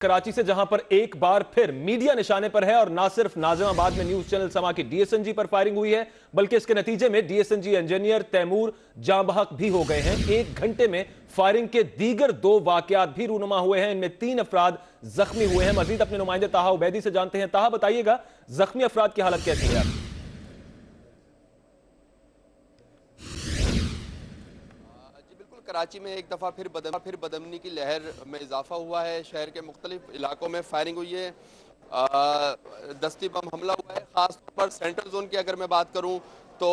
कराची से जहां पर एक बार फिर मीडिया निशाने पर है और ना सिर्फ नाजिमाबाद में न्यूज चैनल समा की डीएसएनजी पर फायरिंग हुई है बल्कि इसके नतीजे में डीएसएनजी इंजीनियर तैमूर जाँ बहक भी हो गए हैं। 1 घंटे में फायरिंग के दीगर 2 वाकयात भी रूनुमा हुए हैं, इनमें 3 अफराद जख्मी हुए हैं। मजीद अपने नुमाइंदे ताहा उबैदी से जानते हैं। ताहा, बताइएगा जख्मी अफराद की हालत कैसी है? कराची में एक दफ़ा फिर बदअमनी की लहर में इजाफा हुआ है। शहर के मुख्तलिफ इलाकों में फायरिंग हुई है, दस्ती बम हमला हुआ है। ख़ास तौर पर सेंट्रल जोन की अगर मैं बात करूं तो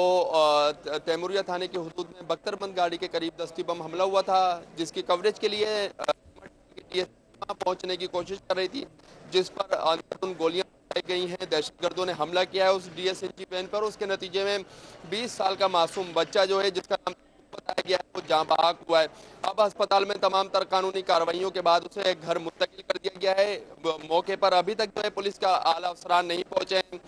तैमूरिया थाने की हुदूद में बख्तरबंद गाड़ी के करीब दस्ती बम हमला हुआ था, जिसकी कवरेज के लिए पहुंचने की कोशिश कर रही थी, जिस पर अंधाधुंध गोलियां गई हैं। दहशतगर्दों ने हमला किया है उस डीएसएनजी वैन पर। उसके नतीजे में 20 साल का मासूम बच्चा जो है, जिसका नाम बताया गया है, वो जाँ बहक हुआ है। अब अस्पताल में तमाम तर कानूनी कार्रवाइयों के बाद उसे घर मुंतकिल कर दिया गया है। मौके पर अभी तक जो है पुलिस का आला अफसरान नहीं पहुंचे हैं।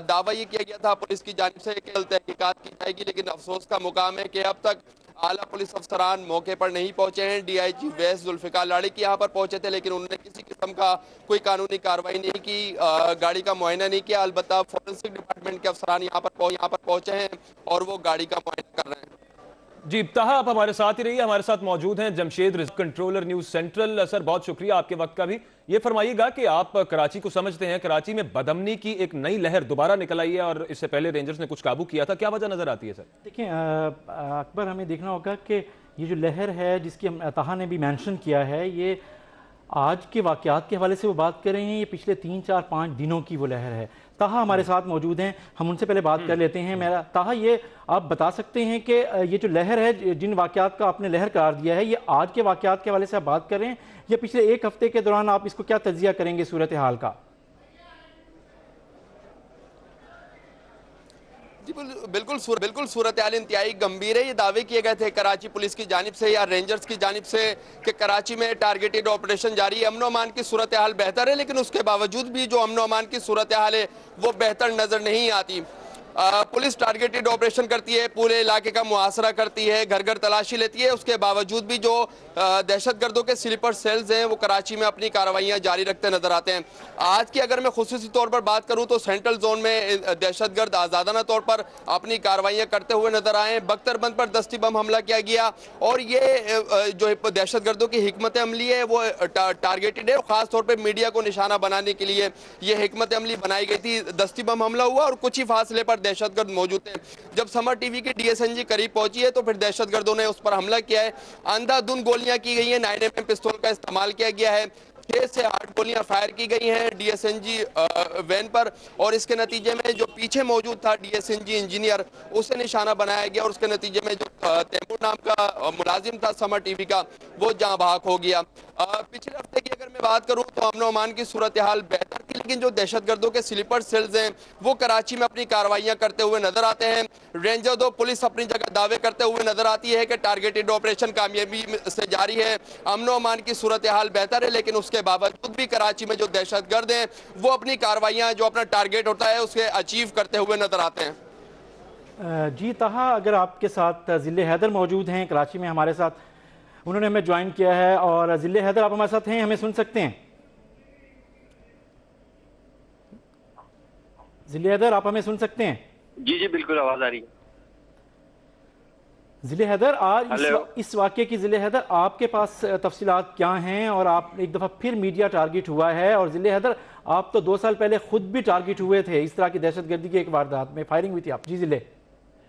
दावा ये किया गया था पुलिस की जानिब से कि तहकीकात की जाएगी, लेकिन अफसोस का मुकाम है कि अब तक आला पुलिस अफसरान मौके पर नहीं पहुंचे हैं। डीआईजी वैस जुल्फिकार लाड़िक यहाँ पर पहुंचे थे, लेकिन उन्होंने किसी किस्म का कोई कानूनी कार्रवाई नहीं की, गाड़ी का मुआयना नहीं किया। अलबत्ता फोरेंसिक डिपार्टमेंट के अफसरान यहाँ पर पहुंचे हैं और वो गाड़ी का मुआयना कर रहे हैं। जी ताहा, आप हमारे साथ ही रहिए। हमारे साथ मौजूद हैं Jamshed Rizvi, controller news central. Sir, बहुत शुक्रिया आपके वक्त का भी। ये फरमाइएगा कि आप कराची को समझते हैं, कराची में बदअमनी की एक नई लहर दोबारा निकल आई है और इससे पहले रेंजर्स ने कुछ काबू किया था, क्या वजह नजर आती है सर? देखिए अकबर, हमें देखना होगा कि ये जो लहर है जिसकी ताहा ने भी मेंशन किया है, ये आज के वाकयात के हवाले से वो बात कर रहे हैं, ये पिछले 3, 4, 5 दिनों की वो लहर है। ताहा हमारे साथ मौजूद हैं, हम उनसे पहले बात कर लेते हैं। मेरा ताहा, ये आप बता सकते हैं कि ये जो लहर है, जिन वाकयात का आपने लहर करार दिया है, ये आज के वाकयात के हवाले से आप बात कर रहे हैं या पिछले 1 हफ्ते के दौरान आप इसको क्या तज्जिया करेंगे सूरत हाल का? जी बिल्कुल सूरत हाल इंतहाई गंभीर है। ये दावे किए गए थे कराची पुलिस की जानिब से या रेंजर्स की जानिब से कि कराची में टारगेटेड ऑपरेशन जारी है। अमन अमान की सूरत हाल बेहतर है, लेकिन उसके बावजूद भी जो अमन अमान की सूरत हाल है वो बेहतर नजर नहीं आती। पुलिस टारगेटेड ऑपरेशन करती है, पूरे इलाके का मुहासरा करती है, घर घर तलाशी लेती है। उसके बावजूद भी जो दहशतगर्दों के स्लीपर सेल्स हैं वो कराची में अपनी कार्रवाइयाँ जारी रखते नजर आते हैं। आज की अगर मैं खुसूसी तौर पर बात करूँ तो सेंट्रल जोन में दहशतगर्द आज़ादाना तौर पर अपनी कार्रवाइयाँ करते हुए नजर आए। बख्तरबंद पर दस्ती बम हमला किया गया और ये जो दहशतगर्दों की हिकमत अमली है वो टारगेटेड है। खास तौर पर मीडिया को निशाना बनाने के लिए ये हिकमत अमली बनाई गई थी। दस्ती बम हमला हुआ और कुछ ही फासले पर दहशतगर्द मौजूद थे। जब समर टीवी की डीएसएनजी करीब पहुंची है तो फिर दहशतगर्दों ने उस पर हमला किया है। अंधाधुंध गोलियां की गई हैं, 9mm पिस्तौल का इस्तेमाल किया गया है। 6 से 8 गोलियां फायर की गई हैं डीएसएनजी वैन पर और इसके नतीजे में जो पीछे मौजूद था डीएसएनजी इंजीनियर, उसे निशाना बनाया गया और उसके नतीजे में जो तैमूर नाम का मुलाजिम था समर टीवी का, वो जाँ बहक हो गया। पिछले हफ्ते की अगर मैं बात करूं तो अमन अमान की सूरत हाल बेहतर थी, लेकिन जो दहशतगर्दों के स्लीपर सेल्स हैं वो कराची में अपनी कार्रवाइयां करते हुए नजर आते हैं। रेंजर दो पुलिस अपनी जगह दावे करते हुए नजर आती है कि टारगेटेड ऑपरेशन कामयाबी से जारी है। अमन अमान की सूरत हाल बेहतर है, लेकिन उसके बावजूद भी कराची में जो दहशतगर्द हैं वो अपनी कार्रवाइयां, जो अपना टारगेट होता है, उसे अचीव करते हुए नजर आते हैं। जी ताहा, अगर आपके साथ ज़िले हैदर मौजूद हैं कराची में हमारे साथ, उन्होंने हमें ज्वाइन किया है। और ज़िले हैदर, आप हमारे साथ हैं, हमें सुन सकते हैं? ज़िले हैदर, आप हमें सुन सकते हैं? जी बिल्कुल, आवाज़ आ रही है। ज़िले हैदर, आज इस वाक़े की ज़िले हैदर आपके पास तफसीलात क्या हैं? और आप एक दफ़ा फिर मीडिया टारगेट हुआ है और ज़िले हैदर आप तो 2 साल पहले खुद भी टारगेट हुए थे इस तरह की दहशतगर्दी की एक वारदात में, फायरिंग हुई थी आप। जी ज़िले।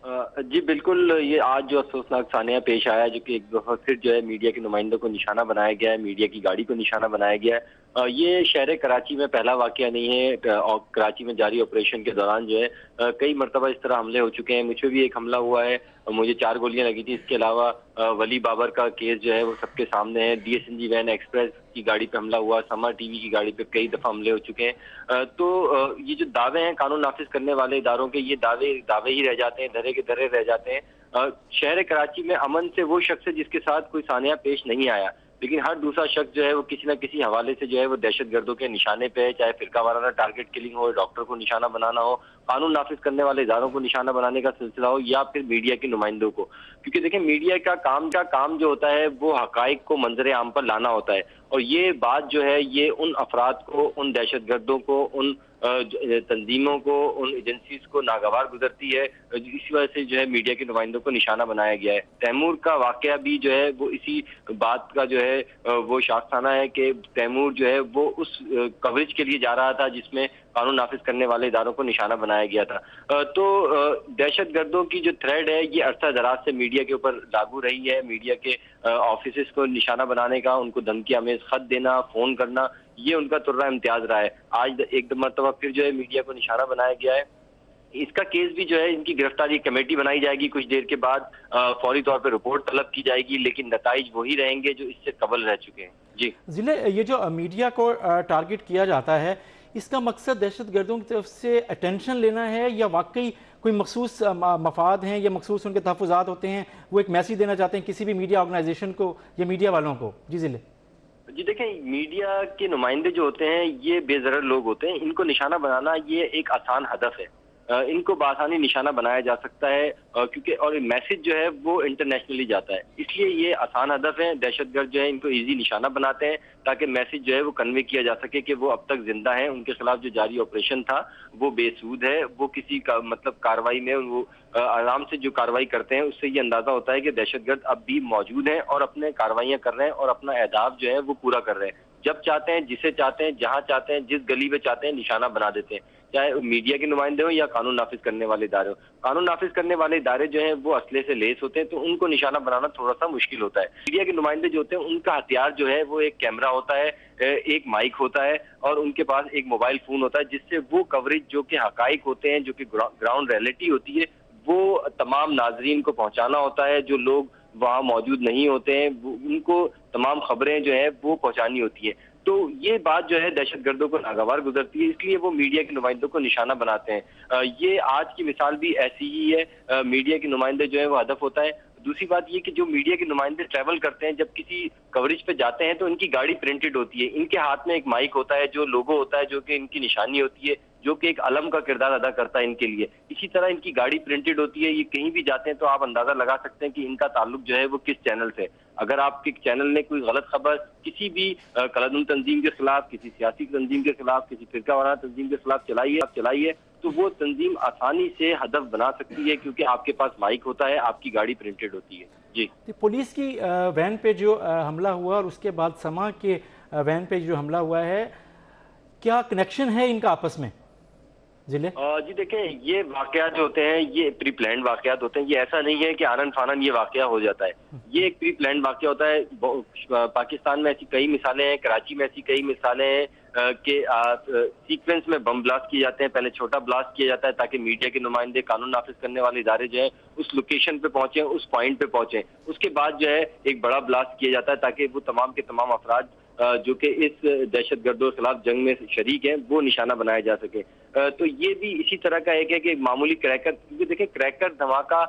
जी बिल्कुल, ये आज जो अफसोसनाक सानिया पेश आया, जो कि एक दफा फिर जो है मीडिया के नुमाइंदों को निशाना बनाया गया है, मीडिया की गाड़ी को निशाना बनाया गया है। ये शहर कराची में पहला वाकया नहीं है और कराची में जारी ऑपरेशन के दौरान जो है कई मरतबा इस तरह हमले हो चुके हैं। मुझे भी एक हमला हुआ है, मुझे 4 गोलियां लगी थी। इसके अलावा वली बाबर का केस जो है वो सबके सामने है। डीएसएनजी वैन एक्सप्रेस की गाड़ी पे हमला हुआ, समर टीवी की गाड़ी पे कई दफा हमले हो चुके हैं। तो ये जो दावे हैं कानून नाफिज करने वाले इदारों के, ये दावे ही रह जाते हैं, धरे के धरे रह जाते हैं। शहर कराची में अमन से वो शख्स है जिसके साथ कोई सानिया पेश नहीं आया, लेकिन हर दूसरा शख्स जो है वो किसी न किसी हवाले से जो है वो दहशतगर्दों के निशाने पे है, चाहे फिरका वाराना टारगेट किलिंग हो, डॉक्टर को निशाना बनाना हो, कानून नाफिज करने वाले इदारों को निशाना बनाने का सिलसिला हो, या फिर मीडिया के नुमाइंदों को। کیونکہ دیکھیں میڈیا کا کام جو ہوتا ہے وہ حقائق کو منظر عام پر لانا ہوتا ہے، اور یہ بات جو ہے یہ ان افراد کو، ان دہشت گردوں کو، ان تنظیموں کو، ان ایجنسیز کو ناگوار گزرتی ہے، اسی وجہ سے جو ہے میڈیا کے نمائندوں کو نشانہ بنایا گیا ہے۔ تیمور کا واقعہ بھی جو ہے وہ اسی بات کا جو ہے وہ شاخسانہ ہے کہ تیمور جو ہے وہ اس کوریج کے لیے جا رہا تھا جس میں قانون نافذ کرنے والے اداروں کو نشانہ بنایا گیا تھا۔ تو دہشت گردوں کی جو تھریڈ ہے یہ عرصہ دراز سے میڈیا کے اوپر لاگو رہی ہے، میڈیا کے آفیسز کو نشانہ بنانے کا، ان کو دھمکی آمیز خط دینا، فون کرنا، یہ ان کا ترہ امتیاز رہا ہے۔ آج ایک مرتبہ پھر جو ہے میڈیا کو نشانہ بنایا گیا ہے۔ اس کا کیس بھی جو ہے ان کی گرفتاری کمیٹی بنائی جائے گی کچھ دیر کے بعد، فوری طور پہ رپورٹ طلب کی جائے گی، لیکن نتائج وہی رہیں گے جو اس سے قبل رہ چکے ہیں۔ جی ضلع یہ جو میڈیا کو ٹارگٹ کیا جاتا ہے، اس کا مقصد دہشت گردوں کی طرف سے اٹینشن لینا ہے یا واقعی کوئی مخصوص مفاد ہیں یا مخصوص ان کے تحفظات ہوتے ہیں، وہ ایک میسیج دینا چاہتے ہیں کسی بھی میڈیا آرگنائزیشن کو یا میڈیا والوں کو؟ جی ضلع جی دیکھیں میڈیا کے نمائندے جو ہوتے ہیں یہ بے ضرر لوگ ہوتے ہیں، ان کو نشانہ بنانا یہ ایک آسان ہدف ہے، ان کو بآسانی نشانہ بنایا جا سکتا ہے کیونکہ اور میسج جو ہے وہ انٹرنیشنلی جاتا ہے، اس لیے یہ آسان ہدف ہے۔ دہشت گرد جو ہے ان کو ایزی نشانہ بناتے ہیں تاکہ میسج جو ہے وہ کنوے کیا جا سکے کہ وہ اب تک زندہ ہیں، ان کے خلاف جو جاری آپریشن تھا وہ بے سود ہے، وہ کسی کا مطلب کاروائی میں وہ آرام سے جو کاروائی کرتے ہیں اس سے یہ اندازہ ہوتا ہے کہ دہشت گرد اب بھی موجود ہیں اور اپنے کاروائیاں کر رہے ہیں اور اپنا اہداف جو ہے وہ پورا کر رہے ہیں۔ جب چاہتے ہیں، جسے چاہتے ہیں، جہاں چاہتے ہیں، جس گلی میں چاہتے ہیں نشانہ بنا دیتے ہیں، چاہے میڈیا کے نمائندے ہوں یا قانون نافذ کرنے والے ادارے ہوں۔ قانون نافذ کرنے والے ادارے جو ہیں وہ اسلحے سے لیس ہوتے ہیں تو ان کو نشانہ بنانا تھوڑا سا مشکل ہوتا ہے۔ میڈیا کے نمائندے جو ہوتے ہیں ان کا ہتھیار جو ہے وہ ایک کیمرہ ہوتا ہے، ایک مائک ہوتا ہے اور ان کے پاس ایک موبائل فون ہوتا ہے جس سے وہ کوریج جو کہ حقائق ہوتے ہیں، جو کہ گراؤنڈ ریئلٹی ہوتی ہے، وہ تمام ناظرین کو پہنچانا ہوتا ہے۔ جو لوگ وہاں موجود نہیں ہوتے ہیں ان کو تمام خبریں جو ہے وہ پہنچانی ہوتی ہے۔ تو یہ بات جو ہے دہشت گردوں کو ناگوار گزرتی ہے، اس لیے وہ میڈیا کے نمائندوں کو نشانہ بناتے ہیں۔ یہ آج کی مثال بھی ایسی ہی ہے، میڈیا کے نمائندے جو ہے وہ ہدف ہوتا ہے۔ دوسری بات یہ کہ جو میڈیا کے نمائندے ٹریول کرتے ہیں، جب کسی کوریج پہ جاتے ہیں تو ان کی گاڑی پرنٹڈ ہوتی ہے، ان کے ہاتھ میں ایک مائک ہوتا ہے جو لوگو ہوتا ہے، جو کہ ان کی نشانی ہوتی ہے، جو کہ ایک علم کا کردار ادا کرتا ہے ان کے لیے۔ اسی طرح ان کی گاڑی پرنٹڈ ہوتی ہے، یہ کہیں بھی جاتے ہیں تو آپ اندازہ لگا سکتے ہیں کہ ان کا تعلق جو ہے وہ کس چینل سے۔ اگر آپ کے چینل نے کوئی غلط خبر کسی بھی قلعہ تنظیم کے خلاف، کسی سیاسی تنظیم کے خلاف، کسی فرقہ وارانہ تنظیم کے خلاف چلائی ہے تو وہ تنظیم آسانی سے ہدف بنا سکتی ہے کیونکہ آپ کے پاس مائک ہوتا ہے، آپ کی گاڑی پرنٹڈ ہوتی ہے۔ جی پولیس کی وین پہ جو حملہ ہوا اور اس کے بعد سما کے وین پہ جو حملہ ہوا ہے، کیا کنیکشن ہے ان کا آپس میں؟ ضلع جی دیکھیں یہ واقعات جو ہوتے ہیں یہ پری پلانڈ واقعات ہوتے ہیں، یہ ایسا نہیں ہے کہ آنن فانن یہ واقعہ ہو جاتا ہے، یہ ایک پری پلانڈ واقعہ ہوتا ہے۔ پاکستان میں ایسی کئی مثالیں ہیں، کراچی میں ایسی کئی مثالیں ہیں کہ سیکوینس میں بم بلاسٹ کیے جاتے ہیں، پہلے چھوٹا بلاسٹ کیا جاتا ہے تاکہ میڈیا کے نمائندے، قانون نافذ کرنے والے ادارے جو ہیں اس لوکیشن پہ پہنچیں، اس پوائنٹ پہ پہنچیں، اس کے بعد جو ہے ایک بڑا بلاسٹ کیا جاتا ہے تاکہ وہ تمام کے تمام افراد جو کہ اس دہشت گردوں کے خلاف جنگ میں شریک ہیں وہ نشانہ بنائے جا سکے۔ تو یہ بھی اسی طرح کا ایک ہے کہ معمولی کریکر، کیونکہ دیکھیں کریکر دھماکہ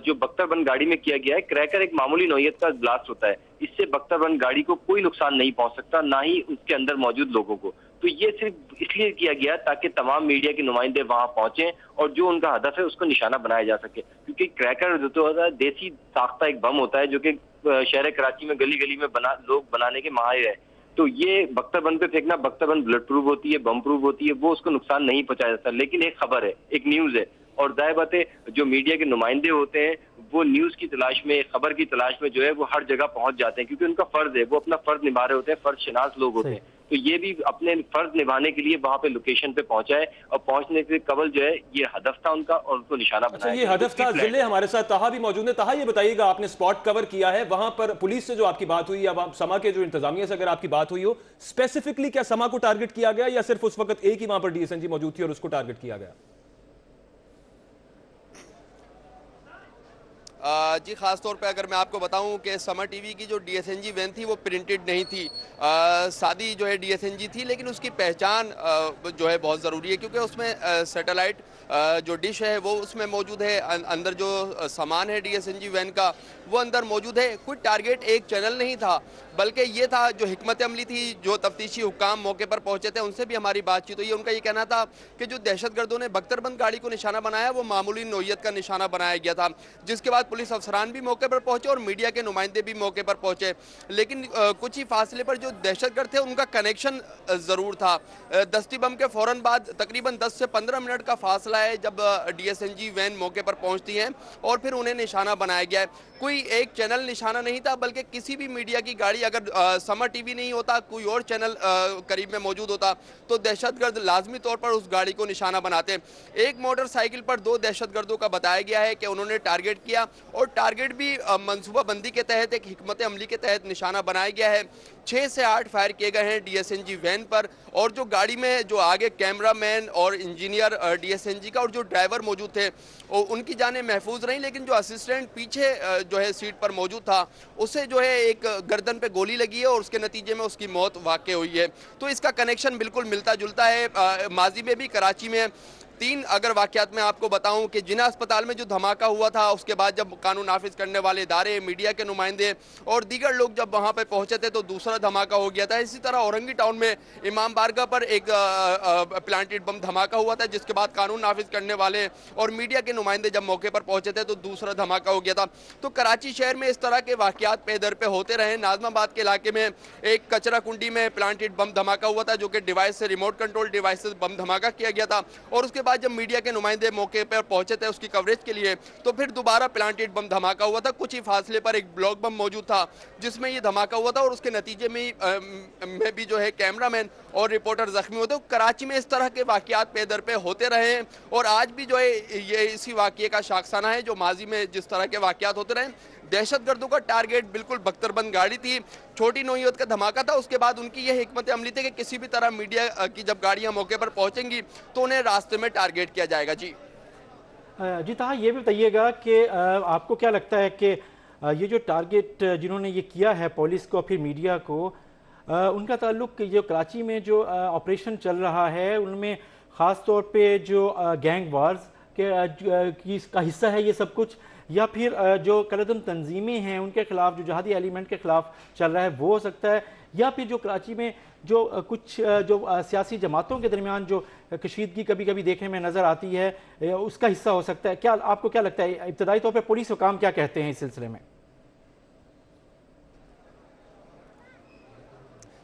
جو بختر بند گاڑی میں کیا گیا ہے، کریکر ایک معمولی نوعیت کا بلاسٹ ہوتا ہے، اس سے بختر بند گاڑی کو کوئی نقصان نہیں پہنچ سکتا، نہ ہی اس کے اندر موجود لوگوں کو۔ تو یہ صرف اس لیے کیا گیا تاکہ تمام میڈیا کے نمائندے وہاں پہنچیں اور جو ان کا ہدف ہے اس کو نشانہ بنایا جا سکے، کیونکہ کریکر جو ہوتا ہے دیسی ساختہ ایک بم ہوتا ہے جو کہ شہر کراچی میں گلی گلی میں لوگ بنانے کے ماہر ہیں۔ تو یہ بختر بند پہ پھینکنا، بختر بند بلٹ پروف ہوتی ہے، بم پروف ہوتی ہے، وہ اس کو نقصان نہیں پہنچایا جاتا، لیکن ایک خبر ہے، ایک نیوز ہے، اور ظاہر بات ہے جو میڈیا کے نمائندے ہوتے ہیں وہ نیوز کی تلاش میں، خبر کی تلاش میں جو ہے وہ ہر جگہ پہنچ جاتے ہیں کیونکہ ان کا فرض ہے، وہ اپنا فرض نبھا رہے ہوتے ہیں، فرض شناس لوگ ہوتے ہیں۔ تو یہ بھی اپنے فرض نبھانے کے لیے وہاں پہ لوکیشن پہ پہنچا ہے اور پہنچنے سے قبل جو ہے یہ ہدف تھا ان کا اور ان کو نشانہ بنایا۔ یہ ہدف تھا۔ ضلع ہمارے ساتھ طاہا بھی موجود ہے۔ طاہا یہ بتائیے گا، آپ نے سپاٹ کور کیا ہے، وہاں پر پولیس سے جو آپ کی بات ہوئی یا سما کے جو انتظامیہ سے اگر آپ کی بات ہوئی ہو، اسپیسیفکلی کیا سما کو ٹارگٹ کیا گیا یا صرف اس وقت ایک ہی وہاں پر ڈی ایس این جی موجود تھی اور اس کو ٹارگٹ کیا گیا؟ جی خاص طور پہ اگر میں آپ کو بتاؤں کہ سما ٹی وی کی جو D S N G van تھی وہ پرنٹڈ نہیں تھی، سادی جو ہے ڈی ایس این جی تھی، لیکن اس کی پہچان جو ہے بہت ضروری ہے کیونکہ اس میں سیٹلائٹ جو ڈش ہے وہ اس میں موجود ہے، اندر جو سامان ہے D S N G van کا وہ اندر موجود ہے۔ کوئی ٹارگٹ ایک چینل نہیں تھا بلکہ یہ تھا جو حکمت عملی تھی، جو تفتیشی حکام موقع پر پہنچے تھے ان سے بھی ہماری بات چیت ہوئی، ان کا یہ کہنا تھا کہ جو دہشت گردوں نے بختر بند گاڑی کو نشانہ بنایا وہ معمولی نوعیت کا نشانہ بنایا گیا تھا، جس کے بعد पुलिस अफसरान भी मौके पर पहुंचे और मीडिया के नुमाइंदे भी मौके पर पहुंचे, लेकिन कुछ ही फासले पर जो दहशतगर्द थे उनका कनेक्शन ज़रूर था। दस्ती बम के फौरन बाद तकरीबन 10 से 15 मिनट का फासला है जब DSNG वैन मौके पर पहुंचती है और फिर उन्हें निशाना बनाया गया है। कोई एक चैनल निशाना नहीं था, बल्कि किसी भी मीडिया की गाड़ी, अगर समर टीवी नहीं होता, कोई और चैनल करीब में मौजूद होता, तो दहशतगर्द लाजमी तौर पर उस गाड़ी को निशाना बनाते। एक मोटरसाइकिल पर 2 दहशतगर्दों का बताया गया है कि उन्होंने टारगेट किया, और टारगेट भी मंसूबाबंदी के तहत, एक हिकमत अमली के तहत निशाना बनाया गया है। 6 से 8 फायर किए गए हैं DSNG वैन पर, और जो गाड़ी में जो आगे कैमरामैन और इंजीनियर DSNG का और जो ड्राइवर मौजूद थे उनकी जानें महफूज रहीं, लेकिन जो असिस्टेंट पीछे जो है सीट पर मौजूद था उसे जो है एक गर्दन पे गोली लगी है और उसके नतीजे में उसकी मौत वाक़ई हुई है। तो इसका कनेक्शन बिल्कुल मिलता जुलता है। माजी में भी कराची में 3 अगर वाक़यात में आपको बताऊं कि जिना अस्पताल में जो धमाका हुआ था, उसके बाद जब कानून नाफिज करने वाले इदारे, मीडिया के नुमाइंदे और दीगर लोग जब वहां पे पहुंचे थे तो दूसरा धमाका हो गया था। इसी तरह औरंगी टाउन में इमाम बारगाह पर एक प्लांटेड बम धमाका हुआ था, जिसके बाद कानून नाफिज करने वाले और मीडिया के नुमाइंदे जब मौके पर पहुंचे थे तो दूसरा धमाका हो गया था। तो कराची शहर में इस तरह के वाक़यात पे दर पे होते रहे। नाज़माबाद के इलाके में एक कचरा कुंडी में प्लांटेड बम धमाका हुआ था, जो कि डिवाइस से, रिमोट कंट्रोल डिवाइस से बम धमाका किया गया था, और उसके बाद जब मीडिया के नुमाइंदे मौके पर पहुंचे थे उसकी कवरेज के लिए, तो फिर दोबारा प्लांटेड बम धमाका हुआ था। कुछ ही फासले पर एक ब्लॉक बम मौजूद था जिसमें ये धमाका हुआ था, और उसके नतीजे में भी जो है कैमरामैन और रिपोर्टर जख्मी हुए। तो कराची में इस तरह के वाकयात पे दर पे होते रहे हैं, और आज भी जो है ये इसी वाकये का शाखसाना है जो माजी में जिस तरह के वाकयात होते रहे। दहशतगर्दों का टारगेट बिल्कुल बख्तरबंद गाड़ी थी, छोटी नौयत का धमाका था। उसके बाद उनकी यह हिकमत अमली थी कि किसी भी तरह मीडिया की जब गाड़ियां मौके पर पहुंचेंगी तो उन्हें रास्ते में टारगेट किया जाएगा। जी ताहा, ये भी बताइएगा कि आपको क्या लगता है कि ये जो टारगेट जिन्होंने ये किया है पुलिस को फिर मीडिया को, उनका ताल्लुक जो कराची में जो ऑपरेशन चल रहा है उनमें ख़ास तौर पे जो गैंग वार्स के का हिस्सा है ये सब कुछ, या फिर जो कलदम तंजीमें हैं उनके खिलाफ, जो जहादी एलिमेंट के खिलाफ चल रहा है वो हो सकता है, या फिर जो कराची में जो कुछ जो सियासी जमातों के दरमियान जो कशीदगी कभी कभी देखने में नज़र आती है उसका हिस्सा हो सकता है? क्या आपको क्या लगता है इब्तदाई तौर पर पुलिस हुकाम क्या कहते हैं इस सिलसिले में?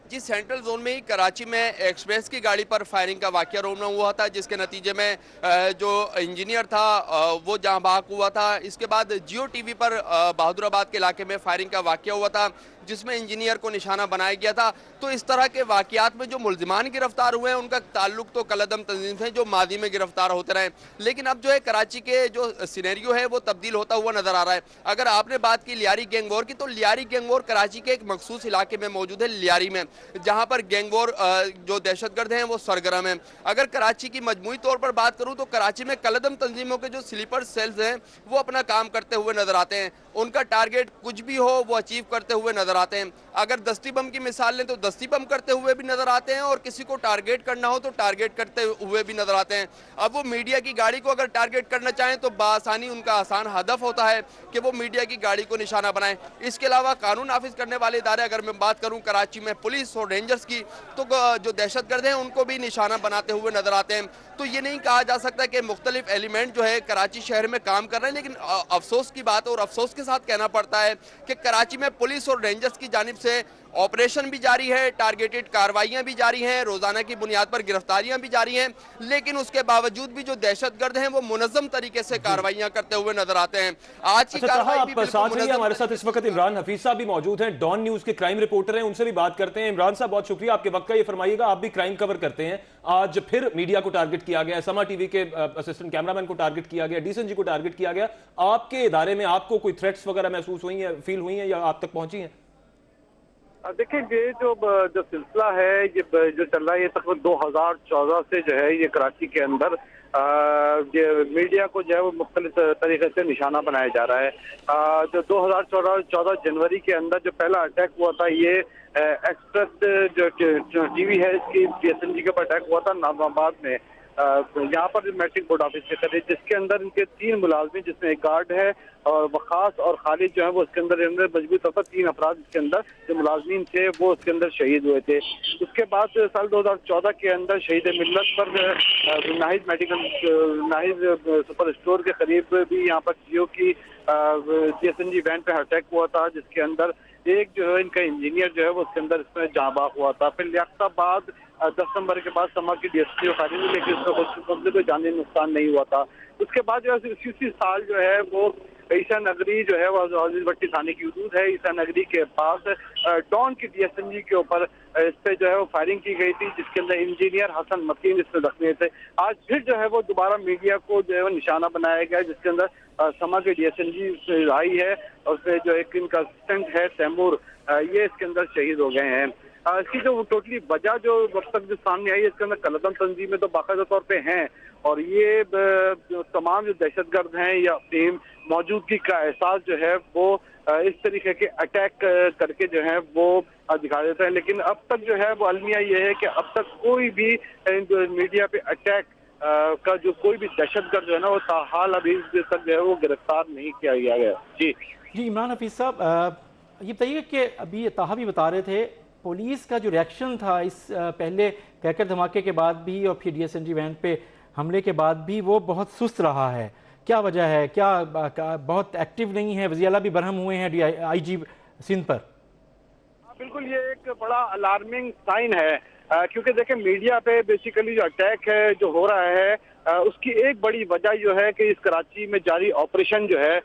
जी, सेंट्रल जोन में ही कराची में एक्सप्रेस की गाड़ी पर फायरिंग का वाकया रोमना हुआ था, जिसके नतीजे में जो इंजीनियर था वो जहां बहक हुआ था। इसके बाद जियो टीवी पर बहादुराबाद के इलाके में फायरिंग का वाकया हुआ था, जिसमें इंजीनियर को निशाना बनाया गया था। तो इस तरह के वाकयात में जो मुल्जिमान गिरफ्तार हुए हैं उनका ताल्लुक तो कलदम तंजीम से जो माजी में गिरफ्तार होते रहे, लेकिन अब जो है कराची के जो सिनेरियो है वो तब्दील होता हुआ नजर आ रहा है। अगर आपने बात की लियारी गैंग वॉर की, तो लियारी गैंग वॉर कराची के एक मखसूस इलाके में मौजूद है, लियारी में, जहां पर गैंग वॉर जो दहशतगर्द हैं वो सरगर्म है। अगर कराची की मजमूई तौर पर बात करूं तो कराची में कलदम तंजीमों के जो स्लीपर सेल्स हैं वो अपना काम करते हुए नजर आते हैं। उनका टारगेट कुछ भी हो वो अचीव करते हुए नजर आते हैं। अगर दस्ती बम की मिसाल लें तो दस्ती बम करते हुए भी नजर आते हैं, और किसी को टारगेट करना हो तो टारगेट करते हुए भी नजर आते हैं। अब वो मीडिया की गाड़ी को अगर टारगेट करना चाहें तो बासानी उनका आसान हदफ होता है कि वो मीडिया की गाड़ी को निशाना बनाएं। इसके अलावा कानून नाफिज करने वाले इदारे, अगर मैं बात करूं कराची में पुलिस और रेंजर्स की, तो जो दहशतगर्द हैं उनको भी निशाना बनाते हुए नजर आते हैं। तो ये नहीं कहा जा सकता कि मुख्तलिफ एलिमेंट जो है कराची शहर में काम कर रहे हैं, लेकिन अफसोस की बात और अफसोस के साथ कहना पड़ता है कि कराची में पुलिस और रेंजर्स की जानिब से ऑपरेशन भी जारी है, टारगेटेड कार्रवाइयां भी जारी हैं, रोजाना की बुनियाद पर गिरफ्तारियां भी जारी हैं, लेकिन उसके बावजूद भी जो दहशतगर्द हैं वो मुनज़्ज़म तरीके से कार्रवाइयां करते हुए नजर आते हैं। आज की कार्रवाई भी साथ ही हमारे साथ इस वक्त इमरान हफीज साहब भी मौजूद हैं, डॉन न्यूज के क्राइम रिपोर्टर हैं, उनसे भी बात करते हैं। इमरान साहब, बहुत शुक्रिया आपके वक्त का। ये फरमाइएगा, आप भी क्राइम कवर करते हैं, आज फिर मीडिया को टारगेट किया गया, समा टीवी के असिस्टेंट कैमरामैन को टारगेट किया गया, DSNG को टारगेट किया गया। आपके इदारे में आपको कोई थ्रेट्स वगैरह महसूस हुई हैं, फील हुई हैं, या आप तक पहुंची हैं? देखिए, ये जो सिलसिला है ये जो चल रहा है, ये तकरीबन 2014 से जो है ये कराची के अंदर ये मीडिया को जो है वो मुख्तलिफ तरीके से निशाना बनाया जा रहा है। जो 2014 जनवरी के अंदर जो पहला अटैक हुआ था, ये एक्सप्रेस जो टीवी है इसकी DSNG के ऊपर अटैक हुआ था नाज़माबाद में। यहाँ पर मैट्रिक बोर्ड ऑफिस के करीब, जिसके अंदर इनके 3 मुलाजमी, जिसमें एक गार्ड है और वखास और खालिद जो है वो इसके अंदर मजबूत तौर पर 3 अफराद इसके अंदर जो मुलाजमीन थे वो उसके अंदर शहीद हुए थे। उसके बाद साल 2014 के अंदर शहीद मिल्लत पर नाहिद सुपर स्टोर के करीब भी यहाँ पर जियो की DSNG वैन पे अटैक हुआ था, जिसके अंदर एक जो है इनका इंजीनियर जो है वो उसके अंदर इसमें जाँ बाख हुआ था। फिर लियाकताबाद 10 नंबर के बाद समा की DSP फायरिंग हुई, लेकिन उसमें कोई जानी नुकसान नहीं हुआ था। उसके बाद जो है इसी साल जो है वो ईसा नगरी जो है वो अजीज भट्टी थाने की हदूद है, ईसा नगरी के पास डॉन की DSNG के ऊपर इस पे जो है वो फायरिंग की गई थी, जिसके अंदर इंजीनियर हसन मतीन इसमें जख्मी थे। आज फिर जो है वो दोबारा मीडिया को जो है वो निशाना बनाया गया, जिसके अंदर समा के DSNG आई है और उसमें जो एक इनका असिस्टेंट है तैमूर, ये इसके अंदर शहीद हो गए हैं। इसकी जो टोटली वजह जो अब तक जो सामने आई है, इसके अंदर कलदम तंजीमें तो बाकायदा तौर पे हैं और ये जो तमाम जो दहशतगर्द हैं या अपनी मौजूदगी का एहसास जो है वो इस तरीके के अटैक करके जो है वो दिखा देते हैं। लेकिन अब तक जो है वो अलमिया ये है कि अब तक कोई भी मीडिया पे अटैक का जो कोई भी दहशतगर्द जो है ना वो ताहाल अभी तक जो है वो गिरफ्तार नहीं किया गया। जी इमरान हफीज साहब, ये बताइए कि अभी ताहा भी बता रहे थे पुलिस का जो रिएक्शन था इस पहले क्रैकर धमाके के बाद भी और फिर DSNG वैन पे हमले के बाद भी वो बहुत सुस्त रहा है। क्या वजह है? क्या बहुत एक्टिव नहीं है? वज़ीर आला भी बरहम हुए हैं IG सिंध पर। बिल्कुल, ये एक बड़ा अलार्मिंग साइन है, क्योंकि देखें मीडिया पे बेसिकली जो अटैक है जो हो रहा है उसकी एक बड़ी वजह जो है कि इस कराची में जारी ऑपरेशन जो है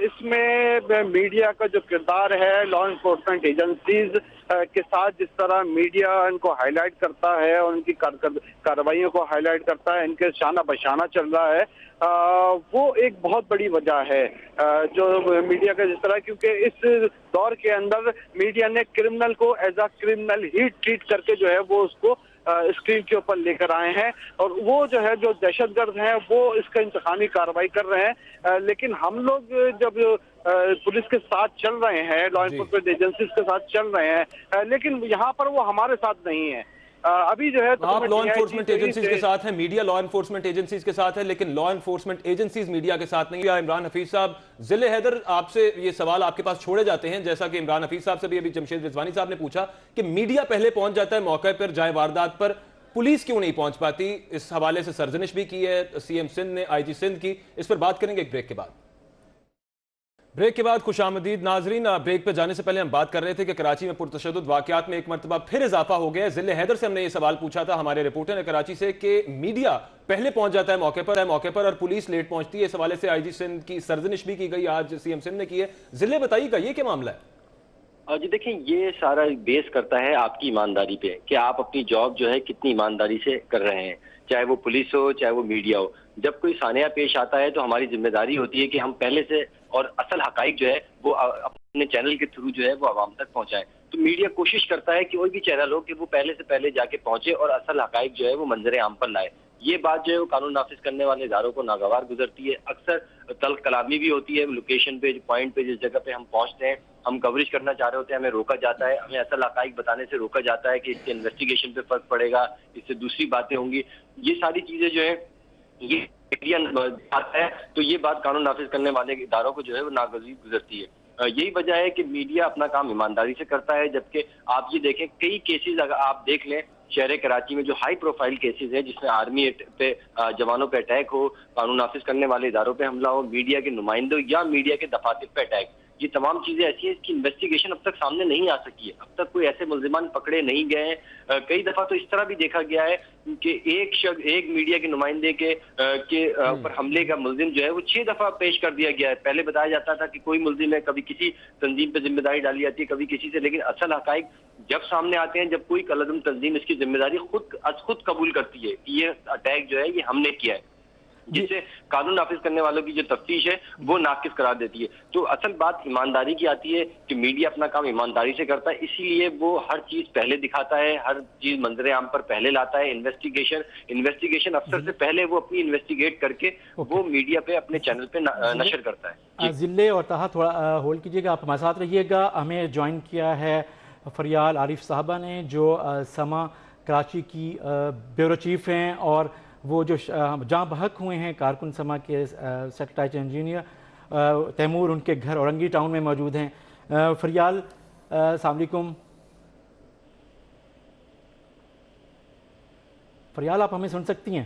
इसमें मीडिया का जो किरदार है, लॉ इन्फोर्समेंट एजेंसीज के साथ जिस तरह मीडिया इनको हाईलाइट करता है और उनकी कार्रवाइयों को हाईलाइट करता है, इनके शाना बशाना चल रहा है, वो एक बहुत बड़ी वजह है जो मीडिया का जिस तरह, क्योंकि इस दौर के अंदर मीडिया ने क्रिमिनल को एज अ क्रिमिनल ही ट्रीट करके जो है वो उसको स्क्रीन के ऊपर लेकर आए हैं और वो जो है जो दहशतगर्द हैं वो इसका इंतकामी कार्रवाई कर रहे हैं। लेकिन हम लोग जब पुलिस के साथ चल रहे हैं, लॉ एनफोर्समेंट एजेंसीज के साथ चल रहे हैं, लेकिन यहाँ पर वो हमारे साथ नहीं है। अभी जो है आप लॉ एनफोर्समेंट एजेंसीज के साथ हैं, मीडिया लॉ एनफोर्समेंट एजेंसीज के साथ है, लेकिन लॉ एनफोर्समेंट एजेंसीज मीडिया के साथ नहीं है। इमरान हफीज साहब, जिले हैदर, आपसे ये सवाल आपके पास छोड़े जाते हैं, जैसा कि इमरान हफीज साहब से भी अभी जमशेद रिजवानी साहब ने पूछा कि मीडिया पहले पहुंच जाता है मौके पर, जाए वारदात पर, पुलिस क्यों नहीं पहुंच पाती? इस हवाले से सरजनिश भी की है CM सिंध ने, IG सिंध की। इस पर बात करेंगे एक ब्रेक के बाद। ब्रेक के बाद खुशामदीद नाजरीन। ब्रेक पे जाने से पहले हम बात कर रहे थे कि कराची में पुरतशद्दुद वाकयात में एक मरतबा फिर इजाफा हो गया है। जिले हैदर से हमने ये सवाल पूछा था हमारे रिपोर्टर ने कराची से कि मीडिया पहले पहुंच जाता है मौके पर और पुलिस लेट पहुंचती है। इस हवाले से IG सिंध की सरजनिश भी की गई, आज CM सिंध ने की है। जिले बताइएगा ये क्या मामला है? जी देखें, ये सारा बेस करता है आपकी ईमानदारी पे कि आप अपनी जॉब जो है कितनी ईमानदारी से कर रहे हैं, चाहे वो पुलिस हो चाहे वो मीडिया हो। जब कोई सानिया पेश आता है तो हमारी जिम्मेदारी होती है कि हम पहले से और असल हकाइक जो है वो अपने चैनल के थ्रू जो है वो आवाम तक पहुंचाएं। तो मीडिया कोशिश करता है कि कोई भी चैनल हो कि वो पहले से पहले जाके पहुंचे और असल हकाइक जो है वो मंजर आम पर लाए। ये बात जो है वो कानून नाफिज करने वाले इदारों को नागवार गुजरती है। अक्सर तल्ख कलामी भी होती है, लोकेशन पे, पॉइंट पे, जिस जगह पे हम पहुंचते हैं, हम कवरेज करना चाह रहे होते हैं, हमें रोका जाता है, हमें असल हकाइक बताने से रोका जाता है कि इससे इन्वेस्टिगेशन पे फर्क पड़ेगा, इससे दूसरी बातें होंगी। ये सारी चीजें जो है ये मीडिया आता है तो ये बात कानून नाफिज करने वाले इदारों को जो है वो नागवार गुजरती है। यही वजह है कि मीडिया अपना काम ईमानदारी से करता है। जबकि आप ये देखें, कई केसेस अगर आप देख लें शहर कराची में जो हाई प्रोफाइल केसेस है जिसमें आर्मी पे जवानों पे अटैक हो, कानून नाफिज करने वाले इदारों पे हमला हो, मीडिया के नुमाइंदों या मीडिया के दफातर पे अटैक, ये तमाम चीजें ऐसी हैं इसकी इन्वेस्टिगेशन अब तक सामने नहीं आ सकी है। अब तक कोई ऐसे मुल्जिमान पकड़े नहीं गए हैं। कई दफा तो इस तरह भी देखा गया है कि एक मीडिया के नुमाइंदे के ऊपर हमले का मुल्जिम जो है वो 6 दफा पेश कर दिया गया है। पहले बताया जाता था कि कोई मुल्जिम है, कभी किसी तंजीम पे जिम्मेदारी डाली जाती है, कभी किसी से, लेकिन असल हकाइक जब सामने आते हैं, जब कोई कलदम तंजीम इसकी जिम्मेदारी खुद कबूल करती है कि ये अटैक जो है ये हमने किया है, जिससे कानून नाफिज करने वालों की जो तफ्तीश है वो नाकिस करार देती है। तो असल बात ईमानदारी की आती है कि मीडिया अपना काम ईमानदारी से करता है, इसीलिए वो हर चीज पहले दिखाता है, हर चीज मंजरे आम पर पहले लाता है। इन्वेस्टिगेशन अफसर से पहले वो अपनी इन्वेस्टिगेट करके वो मीडिया पे अपने चैनल पे नशर करता है। जिले और ताहा थोड़ा होल्ड कीजिएगा, आप हमारे साथ रहिएगा। हमें ज्वाइन किया है फरियाल आरिफ साहबा ने, जो समा कराची की ब्यूरो चीफ हैं और وہ جو جاں بحق ہوئے ہیں کارکن سما کے سیٹلائٹ انجینئر تیمور، ان کے گھر اورنگی ٹاؤن میں موجود ہیں۔ فریال، السلام علیکم۔ فریال، آپ ہمیں سن سکتی ہیں؟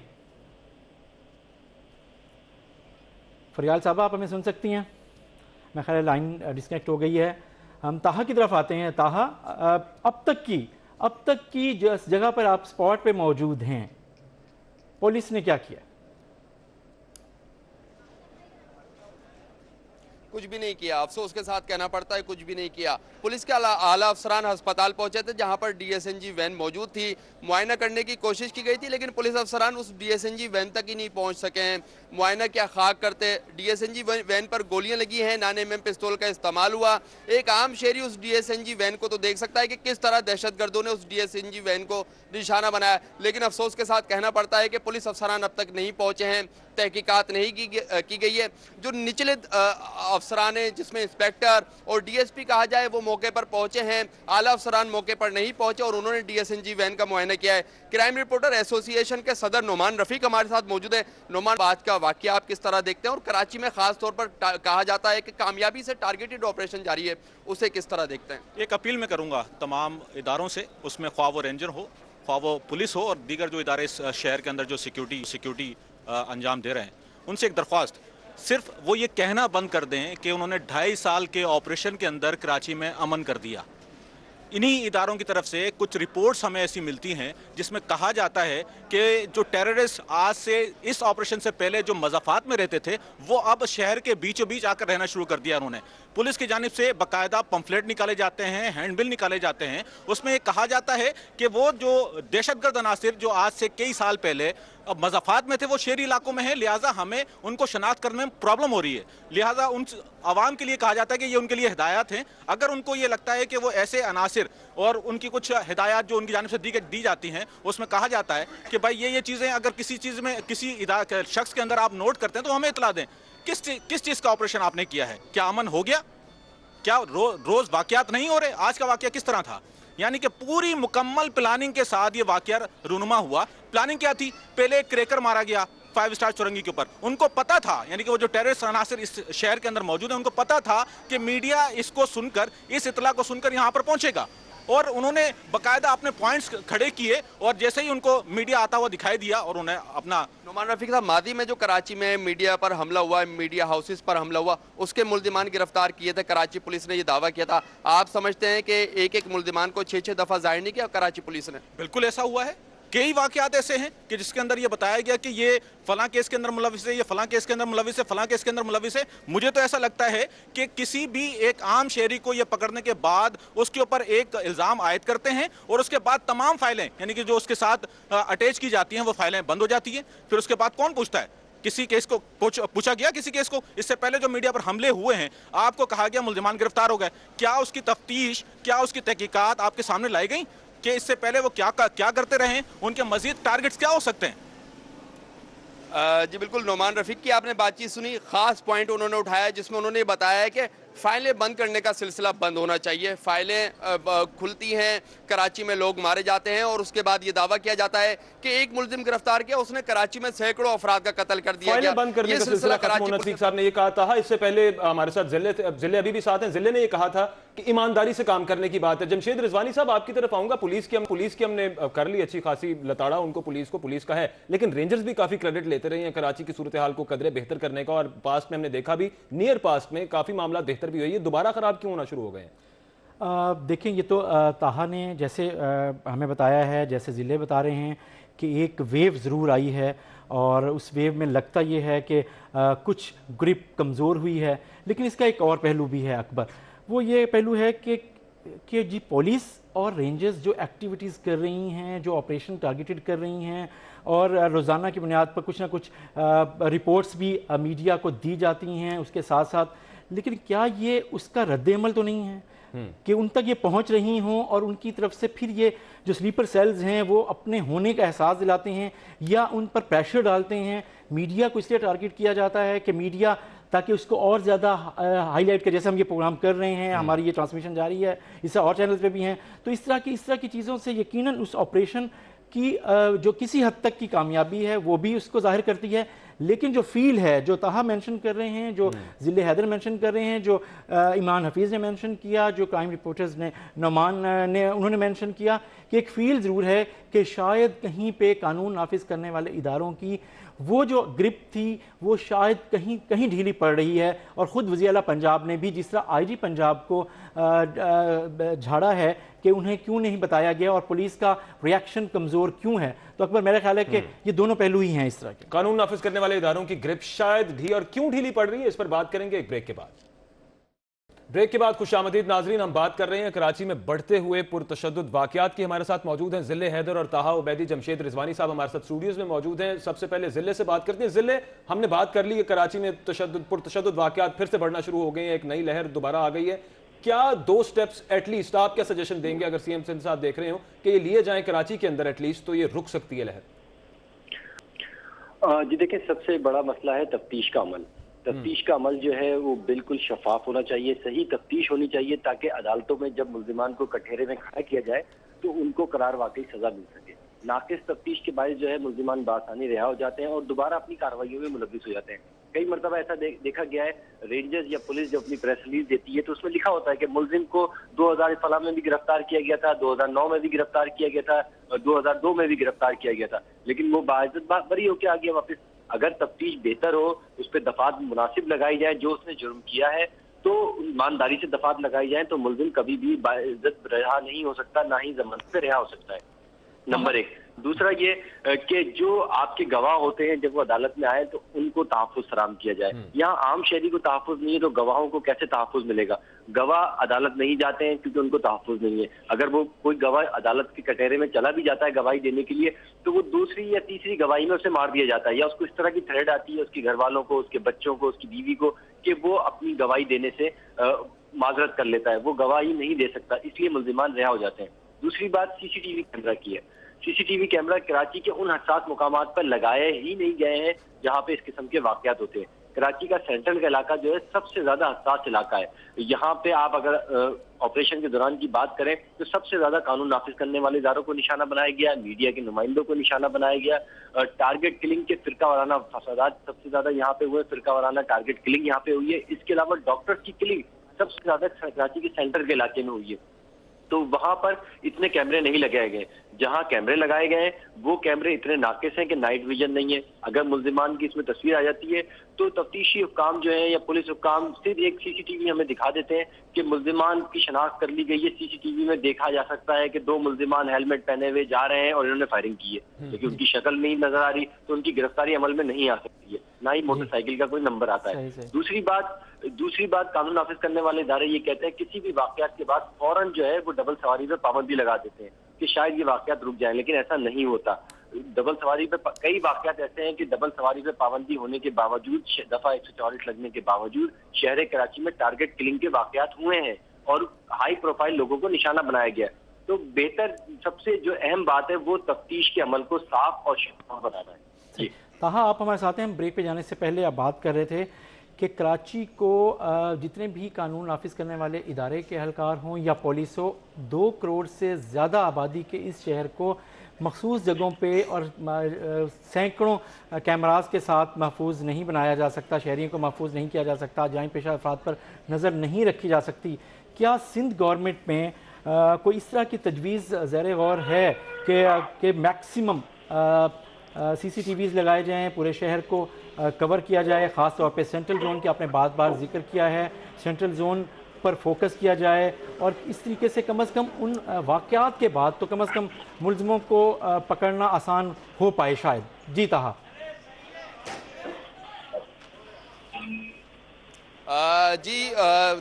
فریال صاحبہ، آپ ہمیں سن سکتی ہیں؟ میں خیال لائن ڈسکنیکٹ ہو گئی ہے۔ ہم تاہا کی طرف آتے ہیں۔ تاہا، اب تک کی جس جگہ پر آپ سپاٹ پہ موجود ہیں، پولیس نے کیا کیا؟ کچھ بھی نہیں کیا، افسوس کے ساتھ کہنا پڑتا ہے کچھ بھی نہیں کیا۔ پولیس کے اعلیٰ افسران ہسپتال پہنچے تھے جہاں پر D S N G van موجود تھی، معائنہ کرنے کی کوشش کی گئی تھی، لیکن پولیس افسران اس D S N G van تک ہی نہیں پہنچ سکے ہیں۔ معائنہ کیا خاک کرتے، D S N G van پر گولیاں لگی ہیں، نان ایم ایم پستول کا استعمال ہوا۔ ایک عام شہری اس D S N G van کو تو دیکھ سکتا ہے کہ کس طرح دہشت گردوں نے اس D S N G van کو نشانہ بنایا، لیکن افسوس کے ساتھ کہنا پڑتا ہے کہ پولیس افسران اب تک نہیں پہنچے ہیں، تحقیقات نہیں کی گئی ہے۔ جو نچلے افسران ہیں جس میں انسپیکٹر اور ڈی ایس پی کہا جائے وہ موقع پر پہنچے ہیں، اعلیٰ افسران موقع پر نہیں پہنچے اور انہوں نے D S N G van کا معائنہ کیا ہے۔ کرائم رپورٹر ایسوسی ایشن کے صدر نعمان رفیق ہمارے ساتھ موجود ہے۔ نعمان، آج کا واقعہ آپ کس طرح دیکھتے ہیں اور کراچی میں خاص طور پر کہا جاتا ہے کہ کامیابی سے ٹارگیٹڈ آپریشن جاری ہے، اسے کس طرح دیکھتے ہیں؟ ایک اپیل میں کروں گا تمام اداروں سے، اس میں خواہ وہ رینجر ہو، خواہ وہ پولیس ہو اور دیگر جو ادارے اس شہر کے اندر جو سیکیورٹی انجام دے رہے ہیں، ان سے ایک درخواست، صرف وہ یہ کہنا بند کر دیں کہ انہوں نے 2.5 سال کے آپریشن کے اندر کراچی میں امن کر دیا۔ انہی اداروں کی طرف سے کچھ رپورٹس ہمیں ایسی ملتی ہیں جس میں کہا جاتا ہے کہ جو ٹیررسٹ آج سے اس آپریشن سے پہلے جو مضافات میں رہتے تھے وہ اب شہر کے بیچوں بیچ آ کر رہنا شروع کر دیا انہوں نے۔ پولیس کی جانب سے باقاعدہ پمفلیٹ نکالے جاتے ہیں، ہینڈ بل نکالے جاتے ہیں، اس میں یہ کہا جاتا ہے کہ وہ جو دہشت گرد عناصر جو آج سے کئی سال پہلے اب مضافات میں تھے وہ شہری علاقوں میں ہیں، لہٰذا ہمیں ان کو شناخت کرنے میں پرابلم ہو رہی ہے، لہٰذا ان عوام کے لیے کہا جاتا ہے کہ یہ ان کے لیے ہدایات ہیں۔ اگر ان کو یہ لگتا ہے کہ وہ ایسے عناصر اور ان کی کچھ ہدایات جو ان کی جانب سے دی جاتی ہیں اس میں کہا جاتا ہے کہ بھائی یہ چیزیں اگر کسی چیز میں کسی شخص کے اندر آپ نوٹ کرتے ہیں تو ہمیں اطلاع دیں، کس چیز کا آپریشن آپ نے کیا ہے، کیا امن ہو گیا، کیا روز واقعات نہیں ہو رہے، آج کا واقعہ کس طرح تھا۔ یعنی کہ پوری مکمل پلاننگ کے ساتھ یہ واقعہ رونما ہوا۔ پلاننگ کیا تھی؟ پہلے ایک کریکر مارا گیا 5 اسٹار چورنگی کے اوپر، ان کو پتا تھا، یعنی کہ وہ جو ٹیررسٹ عناصر اس شہر کے اندر موجود ہیں ان کو پتا تھا کہ میڈیا اس کو سن کر، اس اطلاع کو سن کر یہاں پر پہنچے گا، اور انہوں نے باقاعدہ اپنے پوائنٹس کھڑے کیے اور جیسے ہی ان کو میڈیا آتا ہوا دکھائی دیا اور انہیں اپنا۔ نعمان رفیق صاحب، ماضی میں جو کراچی میں میڈیا پر حملہ ہوا، میڈیا ہاؤسز پر حملہ ہوا، اس کے ملزمان گرفتار کیے تھے، کراچی پولیس نے یہ دعویٰ کیا تھا، آپ سمجھتے ہیں کہ ایک ملزمان کو 6 دفعہ ظاہر نہیں کیا کراچی پولیس نے؟ بالکل ایسا ہوا ہے، کئی واقعات ایسے ہیں کہ جس کے اندر یہ بتایا گیا کہ یہ فلاں کیس کے اندر ملوث ہے، یہ فلاں کیس کے اندر ملوث ہے، فلاں کیس کے اندر ملوث ہے۔ مجھے تو ایسا لگتا ہے کہ کسی بھی ایک عام شہری کو یہ پکڑنے کے بعد اس کے اوپر ایک الزام عائد کرتے ہیں اور اس کے بعد تمام فائلیں، یعنی کہ جو اس کے ساتھ اٹیچ کی جاتی ہیں وہ فائلیں بند ہو جاتی ہیں، پھر اس کے بعد کون پوچھتا ہے؟ کسی کیس کو پوچھا گیا؟ کسی کیس کو اس سے پہلے جو میڈیا پر حملے ہوئے ہیں آپ کو کہا گیا ملزمان گرفتار ہو گئے، کیا اس کی تفتیش، کیا اس کی تحقیقات آپ کے سامنے لائی گئیں کہ اس سے پہلے وہ کیا کرتے رہے ہیں، ان کے مزید ٹارگٹس کیا ہو سکتے ہیں؟ جی بالکل، نعمان رفیق کی آپ نے بات چیت سنی، خاص پوائنٹ انہوں نے اٹھایا جس میں انہوں نے بتایا ہے کہ فائلیں بند کرنے کا سلسلہ بند ہونا چاہیے۔ فائلیں کھلتی ہیں، کراچی میں لوگ مارے جاتے ہیں اور اس کے بعد یہ دعویٰ کیا جاتا ہے کہ ایک ملزم گرفتار کیا، اس نے کراچی میں سینکڑوں افراد کا قتل کر دیا گیا۔ فائلیں بند کرنے کا سلسلہ ختم ہونا، رفیق صاحب نے یہ کہا تھا۔ اس سے پہلے ہمارے ساتھ ضلع ابھی بھی ساتھ ہیں، ضلع نے یہ کہا تھا کہ ایمانداری سے کام کرنے کی بات ہے۔ جمشید رضوانی صاحب، آپ کی طرف آؤں گا۔ پولیس کی ہم نے کر لی اچھی خاصی لتاڑا ان کو، پولیس کا ہے، لیکن رینجرز بھی کافی کریڈٹ لیتے رہے ہیں کراچی کی صورتحال کو قدرے بہتر کرنے کا، اور پاسٹ میں ہم نے دیکھا بھی، نیئر پاسٹ میں کافی معاملات بہتر بھی ہوئی ہے، دوبارہ خراب کیوں ہونا شروع ہو گئے ہیں؟ دیکھیں، یہ تو طاہا نے جیسے ہمیں بتایا ہے، جیسے ضلع بتا رہے ہیں کہ ایک ویو ضرور آئی ہے اور اس ویو میں لگتا یہ ہے کہ کچھ گرپ کمزور ہوئی ہے، لیکن اس کا ایک اور پہلو بھی ہے اکبر، وہ یہ پہلو ہے کہ جی پولیس اور رینجرز جو ایکٹیویٹیز کر رہی ہیں، جو آپریشن ٹارگیٹڈ کر رہی ہیں اور روزانہ کی بنیاد پر کچھ نہ کچھ رپورٹس بھی میڈیا کو دی جاتی ہیں اس کے ساتھ ساتھ، لیکن کیا یہ اس کا رد عمل تو نہیں ہے کہ ان تک یہ پہنچ رہی ہوں اور ان کی طرف سے پھر یہ جو سلیپر سیلز ہیں وہ اپنے ہونے کا احساس دلاتے ہیں یا ان پر پریشر ڈالتے ہیں؟ میڈیا کو اس لیے ٹارگٹ کیا جاتا ہے کہ میڈیا تاکہ اس کو اور زیادہ ہائی لائٹ کرے، جیسے ہم یہ پروگرام کر رہے ہیں، ہماری یہ ٹرانسمیشن جاری ہے، اس سے اور چینلز پہ بھی ہیں، تو اس طرح کی چیزوں سے یقیناً اس آپریشن کی جو کسی حد تک کی کامیابی ہے وہ بھی اس کو ظاہر کرتی ہے، لیکن جو فیل ہے، جو طہا مینشن کر رہے ہیں، جو ذل حیدر مینشن کر رہے ہیں، جو ایمان حفیظ نے مینشن کیا، جو کرائم رپورٹرز نے نعمان نے انہوں نے مینشن کیا کہ ایک فیل ضرور ہے کہ شاید کہیں پہ قانون نافذ کرنے والے اداروں کی وہ جو گرپ تھی وہ شاید کہیں ڈھیلی پڑ رہی ہے، اور خود وزیر اعلیٰ پنجاب نے بھی جس طرح آئی جی پنجاب کو جھاڑا ہے کہ انہیں کیوں نہیں بتایا گیا اور پولیس کا ریاکشن کمزور کیوں ہے، تو اکبر میرا خیال ہے کہ یہ دونوں پہلو ہی ہیں اس طرح کے۔ قانون نافذ کرنے والے اداروں کی گرپ شاید اور کیوں ڈھیلی پڑ رہی ہے، اس پر بات کریں گے ایک بریک کے بعد۔ بریک کے بعد خوش آمدید ناظرین، ہم بات کر رہے ہیں کراچی میں بڑھتے ہوئے پرتشدد واقعات کی۔ ہمارے ساتھ موجود ہیں ذل حیدر اور طہا عبیدی، جمشید رضوانی صاحب ہمارے ساتھ اسٹوڈیوز میں موجود ہیں۔ سب سے پہلے ذل سے بات کرتے ہیں۔ ذل، ہم نے بات کر لی کہ کراچی میں پرتشدد واقعات پھر سے بڑھنا شروع ہو گئے ہیں، ایک نئی لہر دوبارہ آ گئی ہے۔ کیا 2 سٹیپس ایٹ لیسٹ آپ کیا سجیشن دیں گے اگر سی ایم سندھ صاحب دیکھ رہے ہوں کہ یہ لیے جائیں کراچی کے اندر ایٹ لیسٹ تو یہ رک سکتی ہے لہر؟ جی دیکھیں، سب سے بڑا مسئلہ ہے تفتیش کا عمل۔ تفتیش کا عمل جو ہے وہ بالکل شفاف ہونا چاہیے، صحیح تفتیش ہونی چاہیے تاکہ عدالتوں میں جب ملزمان کو کٹہرے میں کھڑا کیا جائے تو ان کو قرار واقعی سزا مل سکے۔ ناقص تفتیش کے باعث جو ہے ملزمان بآسانی رہا ہو جاتے ہیں اور دوبارہ اپنی کارروائیوں میں ملوث ہو جاتے ہیں۔ کئی مرتبہ ایسا دیکھا گیا ہے، رینجرز یا پولیس جب اپنی پریس ریلیز دیتی ہے تو اس میں لکھا ہوتا ہے کہ ملزم کو 2000 میں بھی گرفتار کیا گیا تھا، 2009 میں بھی گرفتار کیا گیا تھا، 2002 میں بھی گرفتار کیا گیا تھا، لیکن وہ باعزت بری ہو کے آ گیا واپس۔ اگر تفتیش بہتر ہو، اس پہ دفعات مناسب لگائی جائیں، جو اس نے جرم کیا ہے تو ایمانداری سے دفعات لگائی جائیں تو ملزم کبھی بھی باعزت رہا نہیں ہو سکتا، نہ ہی ضمانت پہ رہا ہو سکتا ہے، نمبر 1۔ دوسرا یہ کہ جو آپ کے گواہ ہوتے ہیں جب وہ عدالت میں آئے تو ان کو تحفظ فراہم کیا جائے۔ یہاں عام شہری کو تحفظ نہیں ہے تو گواہوں کو کیسے تحفظ ملے گا؟ گواہ عدالت نہیں جاتے ہیں کیونکہ ان کو تحفظ نہیں ہے۔ اگر وہ کوئی گواہ عدالت کے کٹہرے میں چلا بھی جاتا ہے گواہی دینے کے لیے تو وہ دوسری یا تیسری گواہی میں اسے مار دیا جاتا ہے، یا اس کو اس طرح کی تھریٹ آتی ہے اس کے گھر والوں کو، اس کے بچوں کو، اس کی بیوی کو، کہ وہ اپنی گواہی دینے سے معذرت کر لیتا ہے، وہ گواہی نہیں دے سکتا، اس لیے ملزمان رہا ہو جاتے ہیں۔ دوسری بات سی سی ٹی وی کیمرہ کی ہے۔ C C T V camera Karachi کے ان حساس مقامات پر لگائے ہی نہیں گئے ہیں جہاں پہ اس قسم کے واقعات ہوتے ہیں۔ کراچی کا سینٹرل کا علاقہ جو ہے سب سے زیادہ حساس علاقہ ہے۔ یہاں پہ آپ اگر آپریشن کے دوران کی بات کریں تو سب سے زیادہ قانون نافذ کرنے والے اداروں کو نشانہ بنایا گیا، میڈیا کے نمائندوں کو نشانہ بنایا گیا، ٹارگٹ کلنگ کے فرقہ وارانہ فسادات سب سے زیادہ یہاں پہ ہوئے، فرقہ وارانہ ٹارگٹ کلنگ یہاں پہ ہوئی ہے۔ اس کے علاوہ ڈاکٹرز کی کلنگ سب سے زیادہ کراچی کے سینٹر کے علاقے میں ہوئی ہے، تو وہاں پر اتنے کیمرے نہیں لگائے گئے۔ جہاں کیمرے لگائے گئے ہیں وہ کیمرے اتنے ناقص ہیں کہ نائٹ ویژن نہیں ہے۔ اگر ملزمان کی اس میں تصویر آ جاتی ہے تو تفتیشی حکام جو ہیں یا پولیس حکام صرف ایک سی سی ٹی وی ہمیں دکھا دیتے ہیں کہ ملزمان کی شناخت کر لی گئی ہے، سی سی ٹی وی میں دیکھا جا سکتا ہے کہ 2 ملزمان ہیلمٹ پہنے ہوئے جا رہے ہیں اور انہوں نے فائرنگ کی ہے، لیکن ان کی شکل نہیں نظر آ رہی تو ان کی گرفتاری عمل میں نہیں آ سکتی ہے، نہ ہی موٹر سائیکل کا کوئی نمبر آتا ہے۔ دوسری بات قانون نافذ کرنے والے ادارے یہ کہتے ہیں کسی بھی واقعات کے بعد فوراً جو ہے وہ ڈبل سواری پہ پابندی لگا دیتے ہیں کہ شاید یہ واقعات رک جائیں، لیکن ایسا نہیں ہوتا۔ ڈبل سواری پہ کئی واقعات ایسے ہیں کہ ڈبل سواری پہ پابندی ہونے کے باوجود، دفعہ 144 لگنے کے باوجود شہر کراچی میں ٹارگٹ کلنگ کے واقعات ہوئے ہیں اور ہائی پروفائل لوگوں کو نشانہ بنایا گیا۔ تو بہتر سب سے جو اہم بات ہے وہ تفتیش کے عمل کو صاف اور شفاف بنانا ہے۔ جی طہا، آپ ہمارے ساتھ ہیں۔ ہم بریک پہ جانے سے پہلے آپ بات کر رہے تھے کہ کراچی کو جتنے بھی قانون نافذ کرنے والے ادارے کے اہلکار ہوں یا پولیس ہو، 2 کروڑ سے زیادہ آبادی کے اس شہر کو مخصوص جگہوں پہ اور سینکڑوں کیمراز کے ساتھ محفوظ نہیں بنایا جا سکتا، شہریوں کو محفوظ نہیں کیا جا سکتا، جائیں پیشہ افراد پر نظر نہیں رکھی جا سکتی۔ کیا سندھ گورنمنٹ میں کوئی اس طرح کی تجویز زیر غور ہے کہ maximum C C T Vs لگائے جائیں، پورے شہر کو کور کیا جائے، خاص طور پہ سینٹرل زون کی آپ نے بار ذکر کیا ہے، سینٹرل زون پر فوکس کیا جائے اور اس طریقے سے کم از کم ان واقعات کے بعد تو کم از کم ملزموں کو پکڑنا آسان ہو پائے شاید؟ جی طہا۔ جی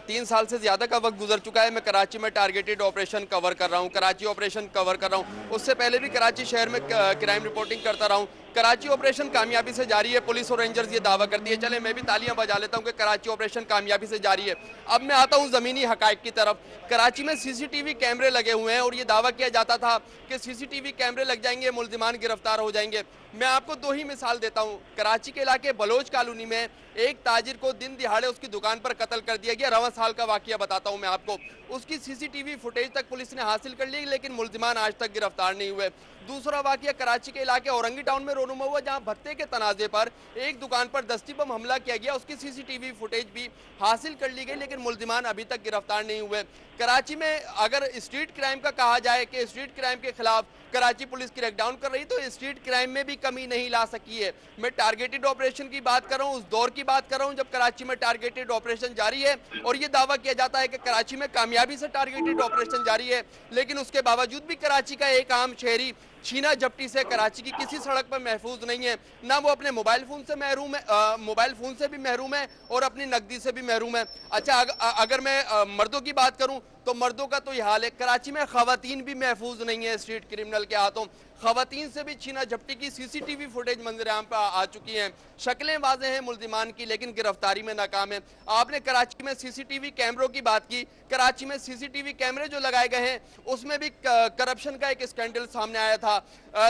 3 سال سے زیادہ کا وقت گزر چکا ہے، میں کراچی میں ٹارگیٹڈ آپریشن کور کر رہا ہوں، کراچی آپریشن کور کر رہا ہوں، اس سے پہلے بھی کراچی شہر میں کرائم رپورٹنگ کرتا رہا ہوں۔ کراچی آپریشن کامیابی سے جاری ہے، پولیس اور رینجرز یہ دعویٰ کرتی ہے، چلیں میں بھی تالیاں بجا لیتا ہوں کہ کراچی آپریشن کامیابی سے جاری ہے۔ اب میں آتا ہوں زمینی حقائق کی طرف۔ کراچی میں سی سی ٹی وی کیمرے لگے ہوئے ہیں اور یہ دعویٰ کیا جاتا تھا کہ سی سی ٹی وی کیمرے لگ جائیں گے ملزمان گرفتار ہو جائیں گے۔ میں آپ کو 2 ہی مثال دیتا ہوں۔ کراچی کے علاقے بلوچ کالونی میں ایک تاجر کو دن دہاڑے اس کی دکان پر قتل کر دیا گیا۔ رواں سال کا واقعہ بتاتا ہوں میں آپ کو، اس کی سی سی ٹی وی فوٹیج تک پولیس نے حاصل کر لی لیکن ملزمان آج تک گرفتار نہیں ہوئے۔ दूसरा वाकया कराची के इलाके औरंगी टाउन में रोनुमा हुआ, जहां भत्ते के तनाजे पर एक दुकान पर दस्ती बम हमला किया गया। उसकी सीसीटीवी फुटेज भी हासिल कर ली गई, लेकिन मुल्जिमान अभी तक गिरफ्तार नहीं हुए। कराची में अगर स्ट्रीट क्राइम का कहा जाए कि स्ट्रीट क्राइम के खिलाफ कराची पुलिस क्रैकडाउन कर रही, तो स्ट्रीट क्राइम में भी कमी नहीं ला सकी है। मैं टारगेटेड ऑपरेशन की बात कर रहा हूं, उस दौर की बात कर रहा हूं जब कराची में टारगेटेड ऑपरेशन जारी है, और ये दावा किया जाता है कि कराची में कामयाबी से टारगेटेड ऑपरेशन जारी है, लेकिन उसके बावजूद भी कराची का एक आम शहरी छीना झपटी से कराची की किसी सड़क पर महफूज नहीं है। ना वो अपने मोबाइल फोन से महरूम है, मोबाइल फोन से भी महरूम है और अपनी नकदी से भी महरूम है। अच्छा, अगर मैं मर्दों की बात करूं तो मर्दों का तो ये हाल है, कराची में खवातीन भी महफूज नहीं है स्ट्रीट क्रिमिनल के हाथों। खवातीन से भी छीना झपटी की सीसीटीवी फुटेज मंजर आम पर आ चुकी हैं। शक्लें वाज़ेह हैं मुल्जिमान की, लेकिन गिरफ्तारी में नाकाम है। आपने कराची में सीसीटीवी कैमरों की बात की, कराची में सीसीटीवी कैमरे जो लगाए गए हैं उसमें भी करप्शन का एक स्कैंडल सामने आया था।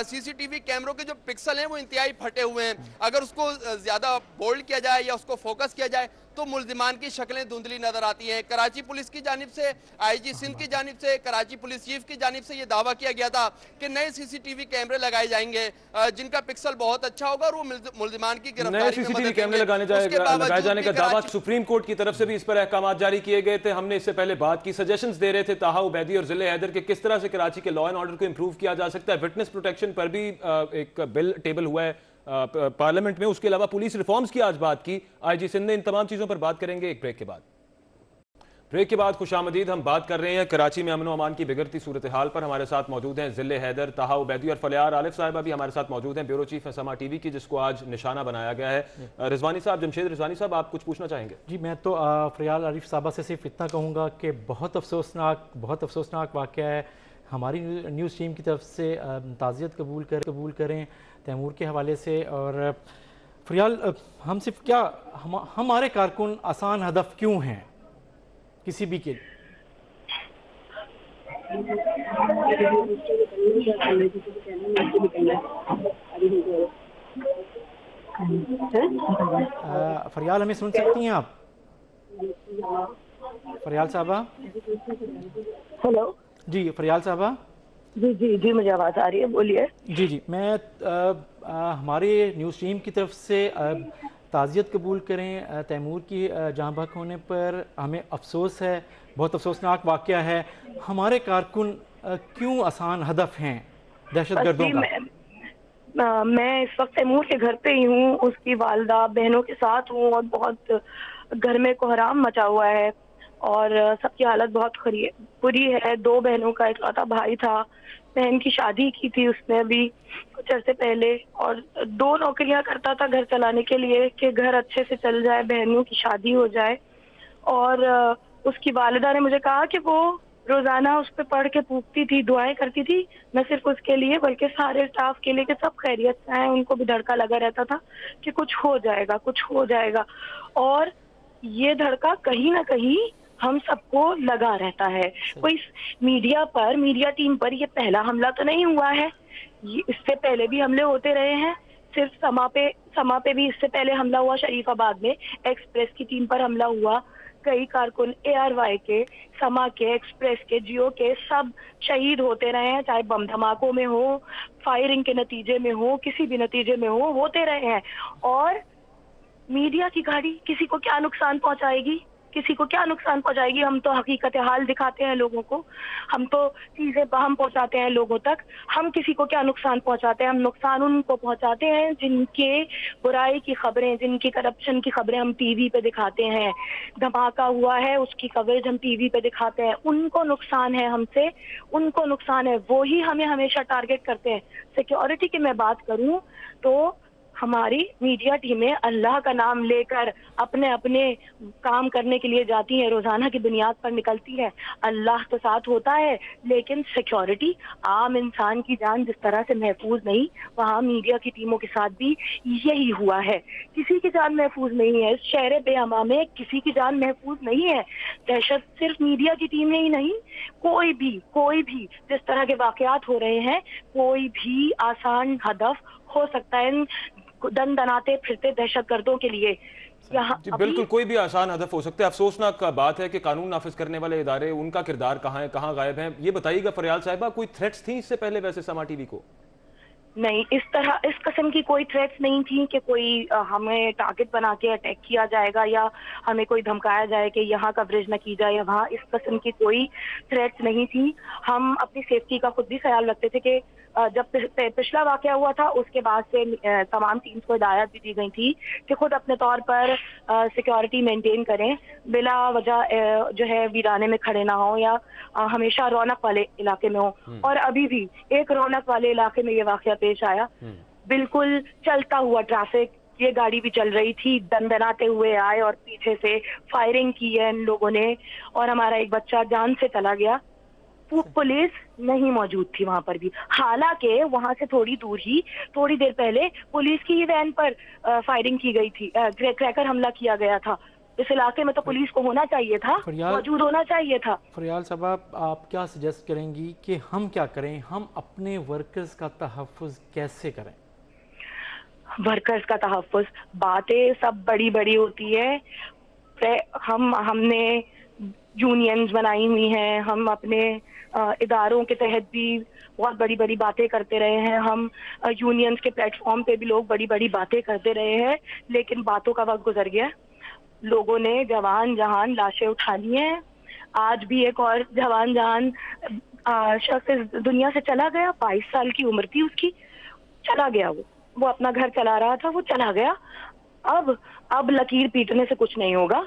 सीसीटीवी कैमरों के जो पिक्सल हैं वो इंतहाई फटे हुए हैं। अगर उसको ज्यादा बोल्ड किया जाए या उसको फोकस किया जाए तो मुल्जिमान की शक्लें धुंधली नजर आती हैं। कराची पुलिस की जानिब से, आईजी सिंध की जानिब से, कराची पुलिस चीफ की जानिब से ये दावा किया गया था कि नए सीसीटीवी कैमरे लगाए जाएंगे जिनका पिक्सल बहुत अच्छा होगा और वो मुल्जिमान की गिरफ्तारी नए सीसीटीवी कैमरे लगाए जाने का दावा सुप्रीम कोर्ट की तरफ से भी इस पर अहकाम जारी किए गए थे। हमने इससे पहले बात की, सजेशंस दे रहे थे ताहा उबैदी और जिले हैदर के किस तरह से कराची के लॉ एंड ऑर्डर को इंप्रूव किया जा सकता है। विटनेस प्रोटेक्शन पर भी एक बिल टेबल हुआ है पार्लियामेंट में। उसके अलावा पुलिस रिफॉर्म्स की आज बात की आईजी सिंध ने। इन तमाम चीजों पर बात करेंगे एक ब्रेक के बाद। ब्रेक के बाद खुशामदीद। हम बात कर रहे हैं कराची में अमन व अमान की बिगड़ती सूरत हाल पर। हमारे साथ मौजूद हैं जिले हैदर, ताहा उबैदी और फलियार आलिफ साहिबा भी हमारे साथ मौजूद हैं, ब्यूरो चीफ समा टीवी की, जिसको आज निशाना बनाया गया है। रिजवानी साहब, जमशेद रिजवानी साहब, आप कुछ पूछना चाहेंगे? जी, मैं तो फलियार आलिफ साहबा से सिर्फ इतना कहूँगा कि बहुत अफसोसनाक वाक़या है। हमारी न्यूज़ टीम की तरफ से ताज़ियत कबूल करें तैमूर के हवाले से। और फरियाल, हम सिर्फ क्या हमारे कारकुन आसान हदफ क्यों हैं किसी भी के? फरियाल, हमें सुन सकती हैं आप? फरियाल साहबा? हेलो जी, फरियाल साहबा? जी जी जी, मुझे आवाज़ आ रही है, बोलिए। जी जी, मैं हमारे न्यूज़ टीम की तरफ से ताज़ियत कबूल करें तैमूर की जाँ बहक होने पर। हमें अफसोस है, बहुत अफसोसनाक वाक़या है। हमारे कारकुन क्यों आसान हदफ हैं दहशतगर्दों का? मैं इस वक्त तैमूर के घर पे ही हूँ, उसकी वालदा बहनों के साथ हूँ और बहुत घर में कोहराम मचा हुआ है और सबकी हालत बहुत बुरी है। 2 बहनों का इकलौता भाई था, बहन की शादी की थी उसने अभी कुछ अर्से पहले, और 2 नौकरियां करता था घर चलाने के लिए कि घर अच्छे से चल जाए, बहनों की शादी हो जाए। और उसकी वालिदा ने मुझे कहा कि वो रोजाना उस पर पढ़ के पूछती थी, दुआएं करती थी, न सिर्फ उसके लिए बल्कि सारे स्टाफ के लिए कि सब खैरियत से हैं। उनको भी धड़का लगा रहता था कि कुछ हो जाएगा। और ये धड़का कहीं ना कहीं हम सबको लगा रहता है। कोई मीडिया टीम पर ये पहला हमला तो नहीं हुआ है, इससे पहले भी हमले होते रहे हैं। सिर्फ समा पे भी इससे पहले हमला हुआ, शरीफाबाद में एक्सप्रेस की टीम पर हमला हुआ। कई कारकुन ARY के, समा के, एक्सप्रेस के, जियो के सब शहीद होते रहे हैं, चाहे बम धमाकों में हो, फायरिंग के नतीजे में हो, किसी भी नतीजे में हो, होते रहे हैं। और मीडिया की गाड़ी किसी को क्या नुकसान पहुंचाएगी? हम तो हकीकत हाल दिखाते हैं लोगों को, हम तो चीजें बहम पहुंचाते हैं लोगों तक। हम किसी को क्या नुकसान पहुंचाते हैं? हम नुकसान उनको पहुंचाते हैं जिनके बुराई की खबरें, जिनकी करप्शन की खबरें हम टीवी पे दिखाते हैं। धमाका हुआ है उसकी कवरेज हम टीवी पे दिखाते हैं, उनको नुकसान है हमसे, उनको नुकसान है, वो ही हमें हमेशा टारगेट करते हैं। सिक्योरिटी की मैं बात करूं तो हमारी मीडिया टीमें अल्लाह का नाम लेकर अपने अपने काम करने के लिए जाती हैं, रोजाना की बुनियाद पर निकलती है। अल्लाह तो साथ होता है, लेकिन सिक्योरिटी, आम इंसान की जान जिस तरह से महफूज नहीं, वहाँ मीडिया की टीमों के साथ भी यही हुआ है। किसी की जान महफूज नहीं है, इस शहर बेअमा में किसी की जान महफूज नहीं है। दहशत सिर्फ मीडिया की टीम में ही नहीं, कोई भी जिस तरह के वाकयात हो रहे हैं, कोई भी आसान हदफ हो सकता है दनाते फिरते दहशतगर्दों के लिए। जी बिल्कुल, कोई भी आसान हदफ हो सकता है। अफसोसनाक बात है कि कानून नाफिज करने वाले इदारे, उनका किरदार कहाँ है, कहाँ गायब है? ये बताइएगा फरियाल साहिबा, कोई थ्रेट्स थी इससे पहले वैसे समा टीवी को? नहीं, इस किस्म की कोई थ्रेट्स नहीं थी कि कोई हमें टारगेट बना के अटैक किया जाएगा या हमें कोई धमकाया जाए कि यहाँ कवरेज न की जाए या वहाँ। इस किस्म की कोई थ्रेट्स नहीं थी। हम अपनी सेफ्टी का खुद भी ख्याल रखते थे कि जब पिछला वाकया हुआ था उसके बाद से तमाम टीम्स को हिदायत भी दी गई थी कि खुद अपने तौर पर सिक्योरिटी मेंटेन करें, बिला वजह जो है वीराने में खड़े ना हो या हमेशा रौनक वाले इलाके में हो। और अभी भी एक रौनक वाले इलाके में ये वाकया पेश आया, बिल्कुल चलता हुआ ट्रैफिक, ये गाड़ी भी चल रही थी, दंदनाते हुए आए और पीछे से फायरिंग की है इन लोगों ने और हमारा एक बच्चा जान से चला गया। पुलिस नहीं मौजूद थी वहां पर भी, हालांकि वहां से थोड़ी दूर ही थोड़ी देर पहले पुलिस की ही वैन पर फायरिंग की गई थी, क्रैकर हमला किया गया था। इस इलाके में तो पुलिस को होना चाहिए था, मौजूद होना चाहिए था। फरियाल साहब, आप क्या सजेस्ट करेंगी कि हम क्या करें, हम अपने वर्कर्स का तहफ़्फ़ुज़ कैसे करें? वर्कर्स का तहफ़्फ़ुज़, बातें सब बड़ी बड़ी होती है, हमने यूनियंस बनाई हुई हैं, हम अपने इदारों के तहत भी बहुत बड़ी बड़ी बातें करते रहे हैं, हम यूनियंस के प्लेटफॉर्म पे भी लोग बड़ी बड़ी बातें करते रहे हैं, लेकिन बातों का वक्त गुजर गया। लोगों ने जवान जहान लाशें उठा ली हैं। आज भी एक और जवान जहान शख्स इस दुनिया से चला गया, 22 साल की उम्र थी उसकी, चला गया। वो अपना घर चला रहा था, वो चला गया। अब लकीर पीटने से कुछ नहीं होगा,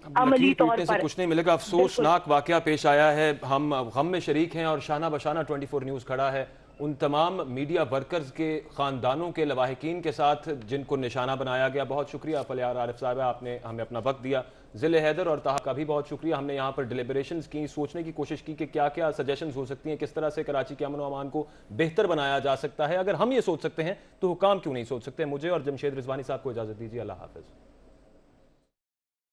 अमली तौर पर से कुछ नहीं मिलेगा। अफसोसनाक वाकया पेश आया है, हम गम में शरीक हैं और शाना बशाना 24 न्यूज़ खड़ा है उन तमाम मीडिया वर्कर्स के ख़ानदानों के लवाहिकीन के साथ जिनको निशाना बनाया गया। बहुत शुक्रिया फलियार आरिफ साहब, आपने हमें अपना वक्त दिया। ज़िले हैदर और ताहा का भी बहुत शुक्रिया। हमने यहाँ पर डिलिबरेशंस की, सोचने की कोशिश की कि क्या क्या सजेशंस हो सकती हैं, किस तरह से कराची के अमन व अमान को बेहतर बनाया जा सकता है। अगर हम ये सोच सकते हैं तो हुकाम क्यों नहीं सोच सकते। मुझे और जमशेद रिजवानी साहब को इजाज़त दीजिए। अल्लाह हाफ़िज़।